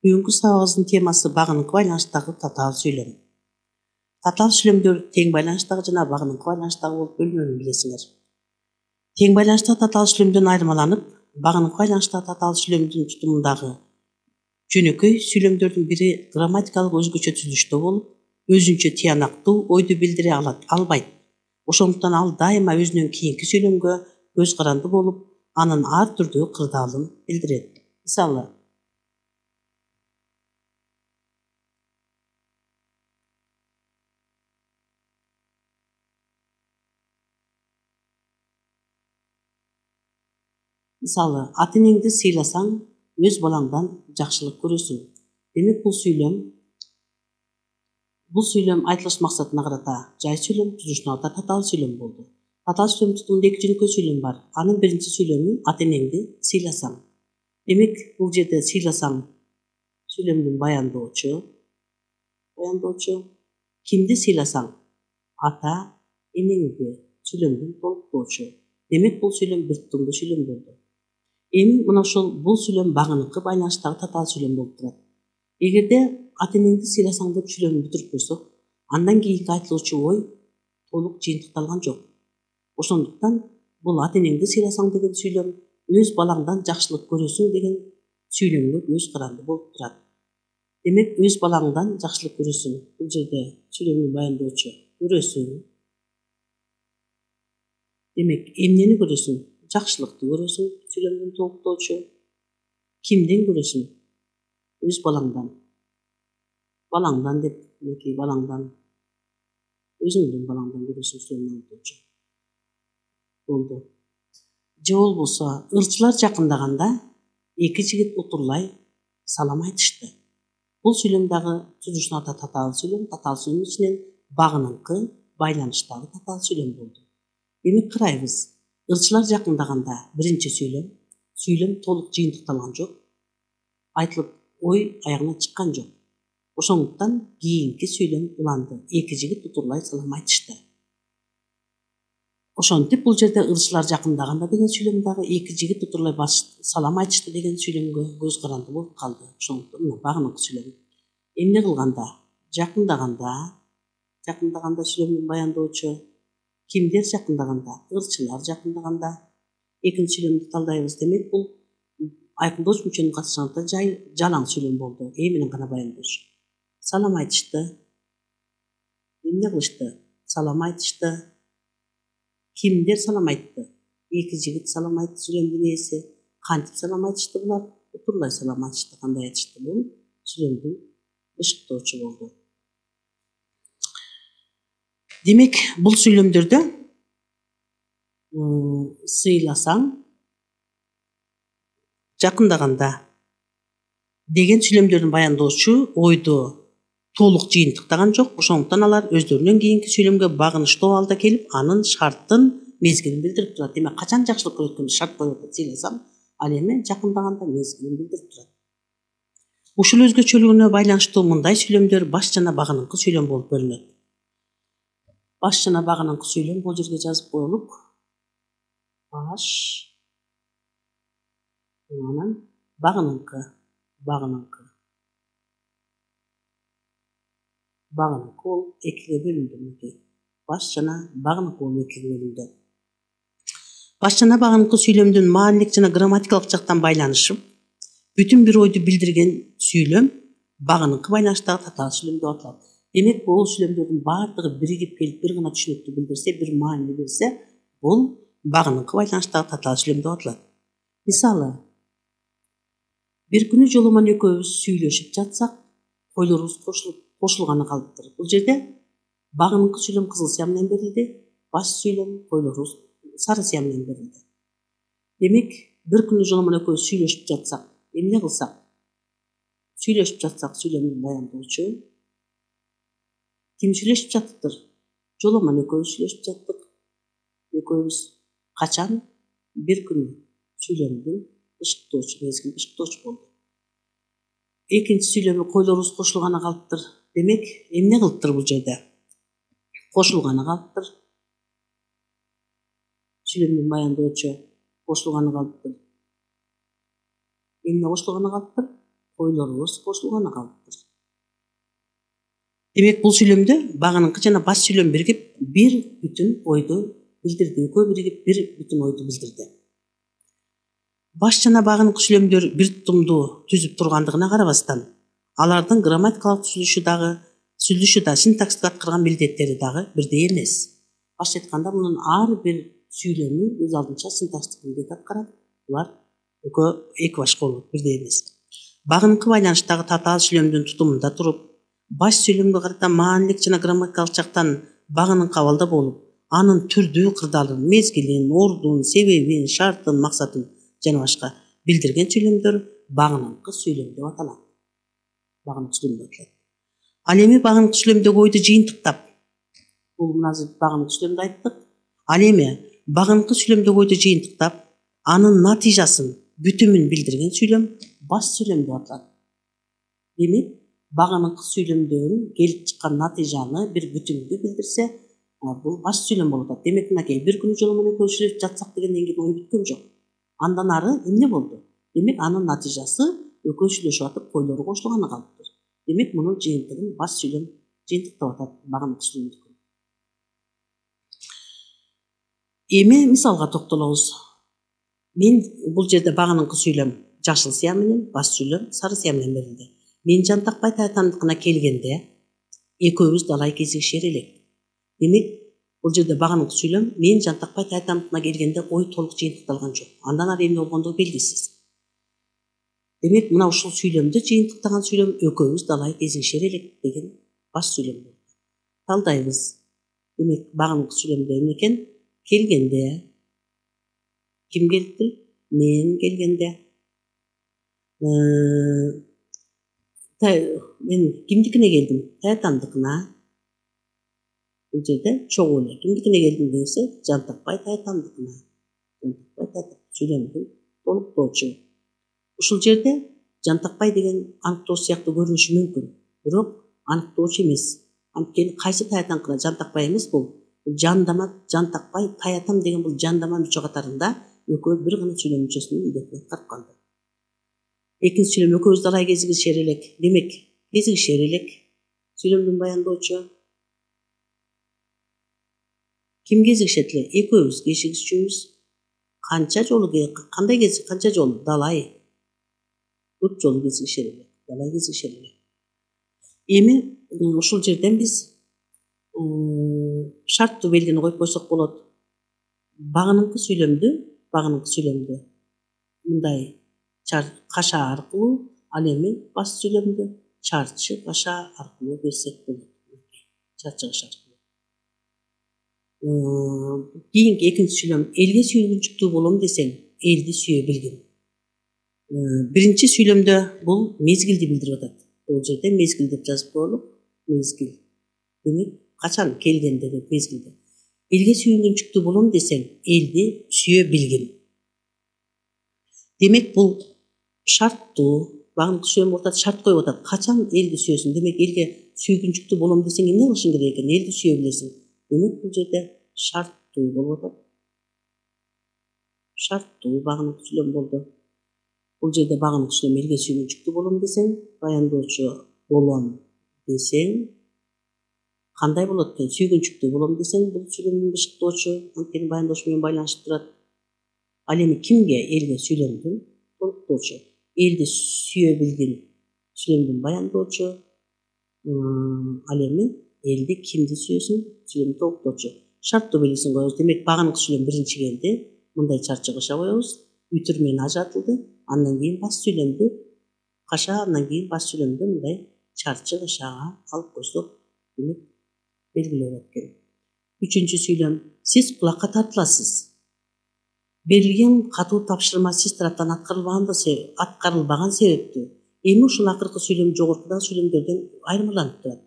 Бүгінгі сабағымыздың темасы бағыныңқы байланыстағы татаал сөйлем. Татаал сөйлемдер тең байланыстағы жана бағыныңқы байланыстағы болуп бөлүнөөрүн билесиңер. Тең байланыштагы татаал сөйлемден айырмаланып, бағыныңқы байланыштагы татаал сөйлемдин тутумундагы жөнөкөй сөйлемдөрдүн бири грамматикалык өзгөчө түзүлүштө болуп, өзүнчө тыянактуу ойду билдире албайт. Ошондуктан ал дайыма өзүнөн кийинки сөйлемгө көз каранды болуп, анын ар түрдүү кырдаалын билдирет. Мисалы, ата-энеңди сыйласаң, өз балаңдан жакшылык көрөсүң. Демек бул сөйлем айтылыш максатына карата жай сөйлем, түзүлүшүнө карата татаал сөйлем болду. Татаал сөйлем тутумунда эки жөнөкөй сөйлем бар. Анын биринчи сөйлеми ата-энеңди сыйласаң. Демек, бул жерде сыйласаң сөйлемдин баяндоочу. Кимди сыйласаң? Ата-энеңди сөйлемдин толуктоочу. Демек, бул сөйлем бир тутумдуу сөйлем болду. Эми мына ошол бул сөйлем багыныңкы байланыштагы татаал сөйлем болуп турат. Эгерде ата-энеңди сыйласаң деп сөйлемди бүтүрүп койсок, андан кийинки айтылуучу ой толук жыйынтыкталган жок. Ошондуктан бул ата-энеңди сыйласаң деген сөйлем өз балаңдан жакшылык көрөсүң деген сөйлемгө көз каранды болуп турат. Демек, өз балаңдан жакшылык көрөсүң. Бул жерде сөйлемдин баяндоочу көрөсүң. Демек, эмнени көрөсүң? Жакшылыкты көрөсүң. Сөйлемдин толуктоочу. Кимден көрөсүң? Өз балаңдан. Балаңдан деп, балаңдан. Өзүңдүн балаңдан көрөсүң сөйлемдин толуктоочу. Болду. Же болбосо, ырчылар жакындаганда эки жигит утурлай салам айтышты. Бул сөйлем дагы түзүлүшүнө карата татаал сөйлем, татаал сөйлемдин ичинен багыныңкы байланыштагы татаал сөйлем болду. Демек, карайбыз. Ырчылар жакындаганда биринчи сөйлем толук жыйынтыкталган жок. Айтылып, ой аягына чыккан жок. Ошондуктан кийинки сөйлем уланды. Эки жигит утурлай салам айтышты. Ошентип бул жерде ырчылар жакындаганда деген сөйлем дагы эки жигит утурлай салам айтышты деген сөйлемгө көз каранды болуп калды. Ошондуктан багыныңкы сөйлем. Эмне кылганда? Жакындаганда сөйлемдин баяндоочу. Кимдер жакындаганда? Ырчылар жакындаганда. Экинчи сөйлемди талдайбыз. Демек, бул айкындооч мүчөнүн катышында жалаң сөйлем болду. Менен гана баяндоочу. Салам айтышты. Эмне кылышты? Салам айтышты. Кимдер салам айтты? Эки жигит салам айтты сөйлемдин ээси. Кантип салам айтышты булар? Утурлай салам айтышты. Кандай айтышты? Бул сөйлемдин бышыктоочу болду. Демек, бул сөйлемдөрдө сыйласаң, жакындаганда деген сөйлемдөрдүн баяндоочу ойду толук жыйынтыктаган жок. Ошондуктан алар өздөрүнөн кийинки сөйлемге багыныштуу абалда келип, анын шарттын мезгилин билдирип турат. Демек, качан жакшылык көрөт шарт коюп атат? Сыйласам, ал эми жакындаганда мезгилин билдирип турат. Ушул өзгөчөлүгүнө байланыштуу мындай сөйлемдер баш жана багыныңкы сөйлем болуп бөлүнөт. Баш жана багыныңкы сөйлем бул жерге жазып коелук. Баш анан багыныңкы. Багыныңкы болуп экиге бөлүндү. Баш жана багыныңкы болуп экиге бөлүндү. Баш жана багыныңкы сөйлемдин маанилик жана грамматикалык жактан байланышып, бүтүн бир ойду билдирген сөйлем багыныңкы байланыштагы татаал сөйлем деп аталат. Демек, бул сөйлемдөрдүн баардыгы биригип келип, бир гана түшүнүктү билдирсе, бир маани берсе, бул багыныңкы байланыштагы татаал сөйлем деп аталат. Мисалы, бир күнү Жоломон экөөбүз сүйлөшүп жатсак, койлорубуз кошулганы калыптыр. Бул жерде багыныңкы сөйлем кызыл сыя менен берилди, баш сөйлем койлорубуз сары сыя менен берилди. Демек, бир күнү Жоломон экөөбүз сүйлөшүп жатсак, эмне кылсак? Сүйлөшүп жатсак сөйлемдин баяндоочу. Ким сүйлөшүп жатыптыр? Жоломон экөөбүз сүйлөшүп жаттык. Экөөбүз качан? Бир күнү сөйлемдин бышыктоочу болду. Экинчи сөйлеми койлорубуз кошулганы калыптыр. Демек, эмне кылыптыр бул жерде? Кошулганы калыптыр. Сөйлемдин баяндоочу кошулганы калыптыр. Эмне кошулганы калыптыр? ойлорубуз кошулганы калыптыр. Демек бул сүйлөмдө багыныңкы жана баш сүйлөм биригип бир бүтүн ойду билдирди. Экөө биригип бир бүтүн ойду билдирди. Баш жана багыныңкы сүйлөмдөр бир тутумду түзүп тургандыгына карабастан, алардын грамматикалык түзүлүшү да синтакстык аткарган милдеттери дагы бирдей эмес. Башка айтканда, мунун ар бир сүйлөмү өз алдынча синтакстык милдет аткарат. Булар эки башка болот, бирдей эмес. Багыныңкы байланыштагы татаал сүйлөмдүн тутумунда туруп, баш сүйлөмгө карата маанилик жана грамматикалык жактан багыныңкы абалда болуп, анын түрдүү кырдаалын, мезгилин, ордун, себебин, шартын, максатын жана башка билдирген сүйлөмдөр багыныңкы сүйлөм деп аталат. Багыныңкы сүйлөм деп аталат. Ал эми багыныңкы сүйлөмдөгү ойду жыйынтыктап, бул азыр багыныңкы сүйлөмдү айттык. Ал эми багыныңкы сүйлөмдөгү ойду жыйынтыктап, анын натыйжасын, бүтүмүн билдирген сүйлөм баш сүйлөм деп аталат. Демек, багыныңкы сүйлөмдөн келип чыккан натыйжаны, бир бүтүмдү билдирсе, бул баш сүйлөм болуп атат. Демек, мынакей бир күнү жолу менен көрүшүп жатсак дегенден кийин ой бүткөн жок. Андан ары эмне болду? Демек, анын натыйжасы экөө сүйлөшүп атып, койлору кошулганы калыптыр. Демек, мунун жыйынтыгын баш сүйлөм жыйынтыктап атат, багыныңкы сүйлөмдүкүн. Эми мисалга токтолобуз. Мен бул жерде багыныңкы сүйлөм жашыл сыя менен, баш сүйлөм сары сыя менен берилди. Мен Жантакбай Тайтамдыкына келгенде экөөбүз далай кезигишер элек. Демек, бул жерде багыныңкы сүйлөм мен Жантакбай Тайтамдыкына келгенде ой толук жыйынтыкталган жок. Андан ары эмне болгондугу белгисиз. Демек, мына ушул сүйлөмдү жыйынтыктаган сүйлөм экөөбүз далай кезигишер элек деген баш сүйлөм болду. Талдайбыз. Демек, багыныңкы сүйлөмдө эмне экен? Келгенде. Ким келди? Мен келгенде. Мен кимдикине келдим? Тайтамдыкына. Бул жерде чогуу эле. Кимдикине келдим десе, Жантакбай Тайтамдыкына. Жантакбай Тайтамдык сүйлөмдүн толуктоочу. Ушул жерде Жантакбай деген аныктоо сыяктуу көрүнүшү мүмкүн, бирок аныктоочу эмес. Анткени кайсы Тайтамдыкына? Жантакбай эмес бул. Жандама Жантакбай Таятам деген бул жандама мүчө катарында экөө бир гана сүйлөм мүчөсүнүн милдетин аткарып калды. Экинчи сүйлөм экөөбүз далай кезигишер элек. Демек, кезигишер элек сүйлөмдүн баяндоочу. Ким кезигишет эле? Экөөбүз кезигишчүбүз. Канча жолу, канча жолу? Далай. Көп жолу кезигишер элек. Далай кезигишер элек. Эми ушул жерден биз шарттуу белгини коюп койсок болот. Багыныңкы сүйлөмдү мындай каша аркылуу, ал эми баш сүйлөмдү чарчы каша аркылуу берсек болот. Чарчы каша аркылуу. Кийинки экинчи сүйлөм элге сүйүнчүктүү болом десең, элди сүйө билгин. Биринчи сүйлөмдө бул мезгилди билдирип атат. Бул жерде мезгил деп жазып коелук. Мезгил. Демек, качан? Келгенде деп мезгилде. Элге сүйүнгүнчүктүү болом десең, элди сүйө билгин. Демек, бул шарттуу, багыныңкы сүйлөм ортада шарт коюп атат. Качан элди сүйөсүң? Демек, элге сүйгүнчүктүү болом десең, эмне кылышың керек экен? Элди сүйө билесиң. Демек, бул жерде шарттуу болуп атат. Шарттуу багыныңкы сүйлөм болду. Бул жерде багыныңкы сүйлөм элге сүйгүнчүктүү болом десең, баяндоочу болом десең, кандай болот экен? Сүйгүнчүктүү болом десең, бул сүйлөмдүн бышыктоочу, анткени баяндоочу менен байланышып турат. Ал эми кимге? Элге сүйлөмдүн толуктоочу. Элди сүйө билгин сүйлөмдүн баяндоочу. Ал эми элди кимди сүйөсүң? Сүйлөмдүн толуктоочу. Шарттуу белгисин коебуз. Демек, багыныңкы сүйлөм биринчи келди. Мындай чарчы каша коебуз. Үтүр менен ажыратылды. Андан кийин баш сүйлөмдү каша, андан кийин баш сүйлөмдү мындай чарчы кашага алып койсок, демек белгилүү болот экен. Үчүнчү сүйлөм. Сиз кулакка тартыласыз. Берилген катуу тапшырма сиз тараптан аткарылбаган себептүү. Эми ушул акыркы сүйлөм жогоркудагы сүйлөмдөрдөн айырмаланып турат.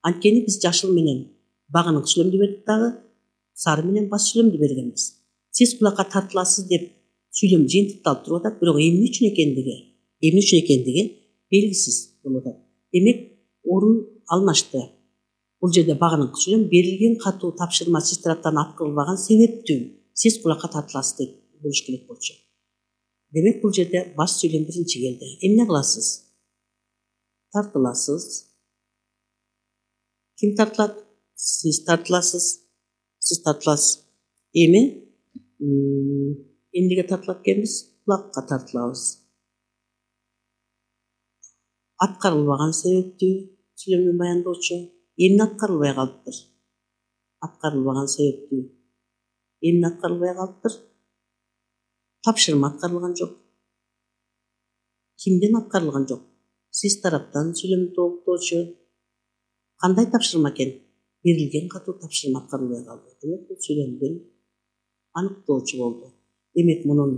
Анткени биз жашыл менен багыныңкы сүйлөмдү бердик дагы, сары менен баш сүйлөмдү бергенбиз. Сиз кулакка тартыласыз деп сүйлөм жыйынтыкталып туруп атат, бирок эмне үчүн экендиги белгисиз болуп атат. Демек, орун алмашты. Бул жерде багыныңкы сүйлөм берилген катуу тапшырма сиз тараптан аткарылбаган себептүү. Сиз кулакка тартыласыз деп болуш керек болчу. Демек, бул жерде баш сүйлөм биринчи келди. Эмне кыласыз? тартыласыз. Ким тартылат? Сиз тартыласыз. Сиз тартыласыз. Эми эмнеге тартылат экенбиз? Кулакка тартылабыз. Аткарылбаган себептүү сүйлөмдү баяндоочу эмне аткарылбай калыптыр? Аткарылбаган себептүү эмне аткарылбай калыптыр? Тапшырма аткарылган жок. Кимден аткарылган жок? Сиз тараптан сүйлөмдү толуктоочу. Кандай тапшырма экен? Берилген катуу тапшырма аткарылбай калды. Демек бул сүйлөмдүн аныктоочу болду. Демек мунун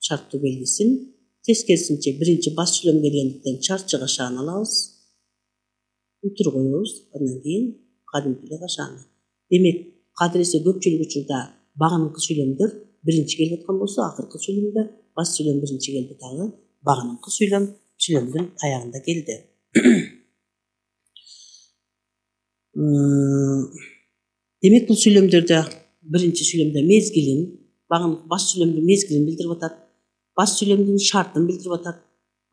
шарттуу белгисин тескерисинче биринчи баш сүйлөм келгендиктен чарчы кашааны алабыз. Үтүр коебуз. Андан кийин кадимки эле кашааны. Демек кадыресе көпчүлүк учурда багыныңкы сүйлөмдөр биринчи келип аткан болсо, акыркы сүйлөмдө баш сүйлөм биринчи келди дагы багыныңкы сүйлөм сүйлөмдүн аягында келди. Демек бул сүйлөмдөрдө биринчи сүйлөмдө мезгилин, баш сүйлөмдүн мезгилин билдирип атат, баш сүйлөмдүн шартын билдирип атат.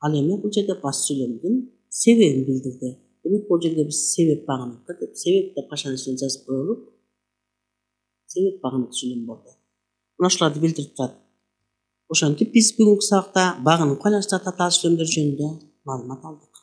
Ал эми бул жерде баш сүйлөмдүн себебин билдирди. Демек бул жерде биз себеп багыныңкы деп себеп деп кашан жазып коелук. Себеп багыныңкы сүйлөм болду. Мына ушуларды билдирип турат. Ошентип биз бүгүнкү сабакта багыныңкы байланыштагы татаал сүйлөмдөр жөнүндө маалымат алдык.